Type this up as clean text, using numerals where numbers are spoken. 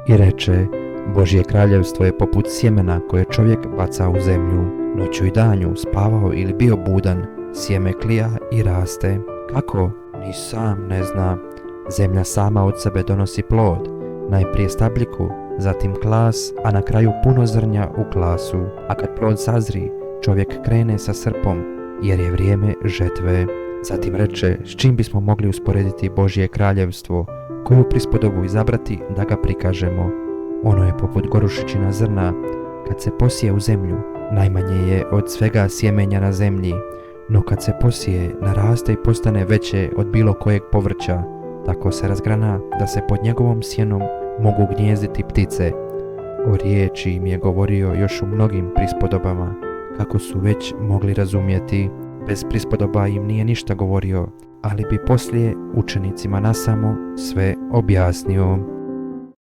I reče: Božje kraljevstvo je poput sjemena koje čovjek baca u zemlju. Noću i danju spavao ili bio budan, sjeme klija i raste. Kako? Ni sam ne zna. Zemlja sama od sebe donosi plod, najprije stabljiku, zatim klas, a na kraju puno zrnja u klasu. A kad plod sazri, čovjek krene sa srpom, jer je vrijeme žetve. Zatim reče: s čim bismo mogli usporediti Božje kraljevstvo, koju prispodobu izabrati da ga prikažemo? Ono je poput gorušičina zrna, kad se posije u zemlju, najmanje je od svega sjemenja na zemlji, no kad se posije, naraste i postane veće od bilo kojeg povrća, tako se razgrana da se pod njegovom sjenom mogu gnjezditi ptice. O riječi im je govorio još u mnogim prispodobama, kako su već mogli razumjeti. Bez prispodoba im nije ništa govorio, ali bi poslije učenicima nasamo sve objasnio.